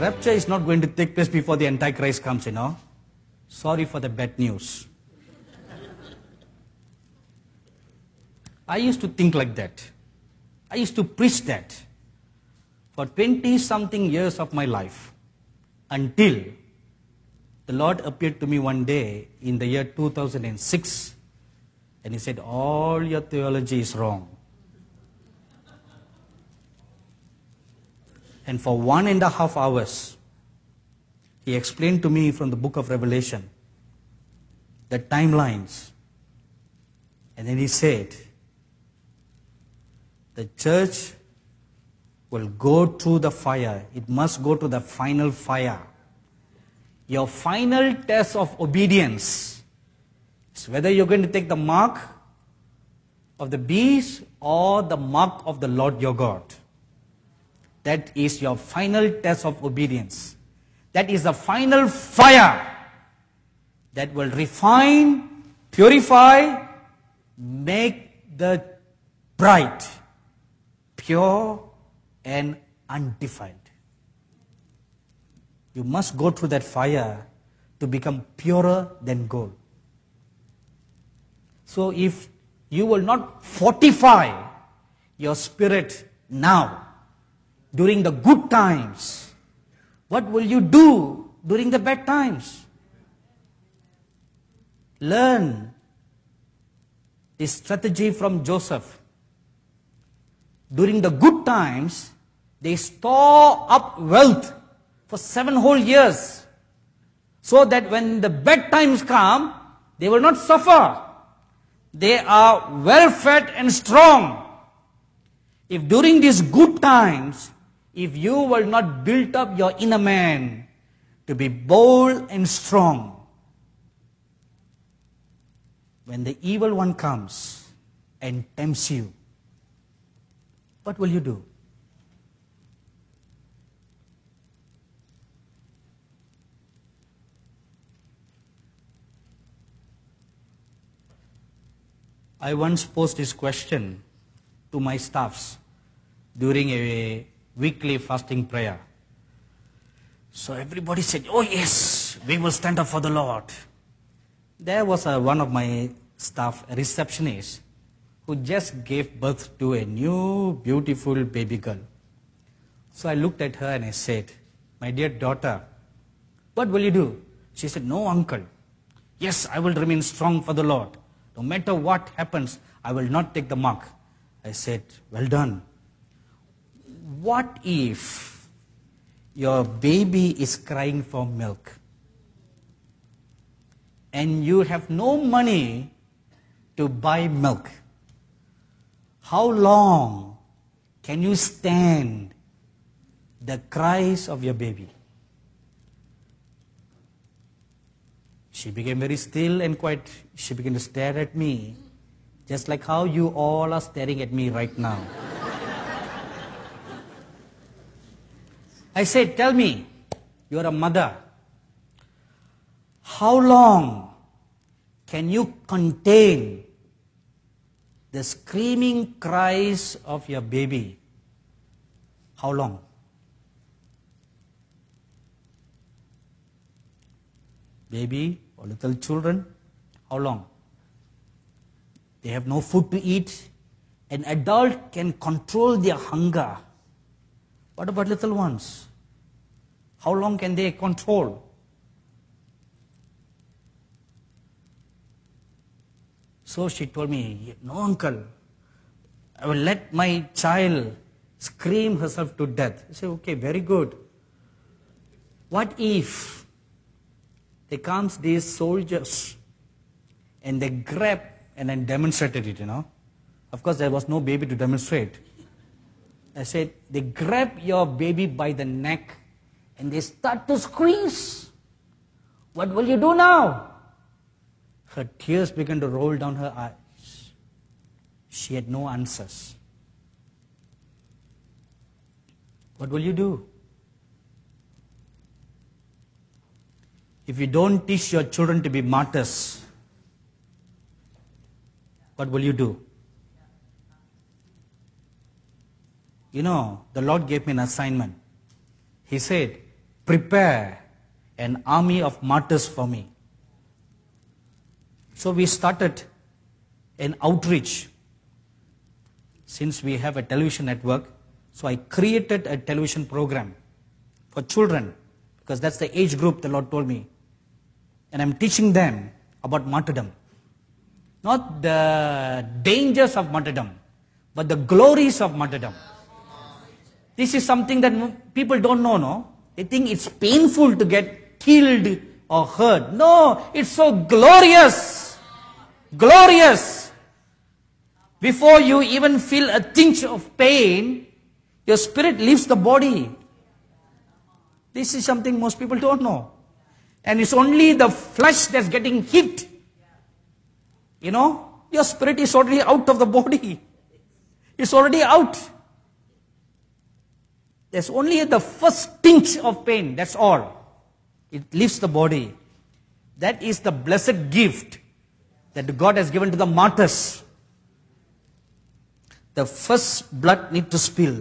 rapture is not going to take place before the Antichrist comes, Sorry for the bad news. I used to think like that. I used to preach that for 20-something years of my life, until the Lord appeared to me one day in the year 2006, and He said, all your theology is wrong. And for 1.5 hours, He explained to me from the book of Revelation the timelines. And then He said, the church will go through the fire. It must go to the final fire. Your final test of obedience is whether you're going to take the mark of the beast or the mark of the Lord your God. That is your final test of obedience. That is the final fire that will refine, purify, make the bride pure and undefiled. You must go through that fire to become purer than gold. So if you will not fortify your spirit now, during the good times, what will you do during the bad times? Learn this strategy from Joseph. During the good times, they store up wealth for 7 whole years, so that when the bad times come, they will not suffer. They are well fed and strong. If during these good times, if you will not build up your inner man to be bold and strong, when the evil one comes and tempts you, what will you do? I once posed this question to my staffs during a weekly fasting prayer. So everybody said, oh yes, we will stand up for the Lord. There was one of my staff, a receptionist, who just gave birth to a new beautiful baby girl. So I looked at her and I said, my dear daughter, what will you do? She said, no uncle. Yes, I will remain strong for the Lord. No matter what happens, I will not take the mark. I said, well done. What if your baby is crying for milk and you have no money to buy milk? How long can you stand the cries of your baby? She became very still and quiet. She began to stare at me, just like how you all are staring at me right now. I said, tell me, you're a mother. How long can you contain the screaming cries of your baby? How long? Baby or little children, how long? They have no food to eat. An adult can control their hunger. What about little ones? How long can they control? So she told me, no uncle, I will let my child scream herself to death. I said, okay, very good. What if there comes these soldiers and they grab and then demonstrated it, Of course, there was no baby to demonstrate. I said, they grab your baby by the neck and they start to squeeze. What will you do now? Her tears began to roll down her eyes. She had no answers. What will you do? If you don't teach your children to be martyrs, what will you do? The Lord gave me an assignment. He said, prepare an army of martyrs for me. So we started an outreach. Since we have a television network, so I created a television program for children, because that's the age group the Lord told me. And I'm teaching them about martyrdom. Not the dangers of martyrdom, but the glories of martyrdom. This is something that people don't know, no? They think it's painful to get killed or hurt. No, it's so glorious. Glorious. Before you even feel a tinge of pain, your spirit leaves the body. This is something most people don't know. And it's only the flesh that's getting hit. You know, your spirit is already out of the body. It's already out. There's only the first tinge of pain, that's all. It leaves the body. That is the blessed gift that God has given to the martyrs. The first blood need to spill.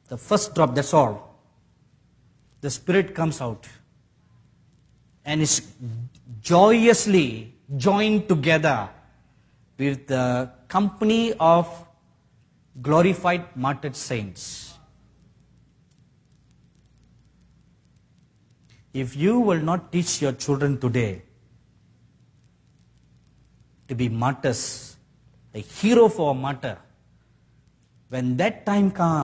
The first drop, that's all. The spirit comes out. And is joyously joined together with the company of glorified martyred saints. If you will not teach your children today to be martyrs, a hero for a martyr, when that time comes,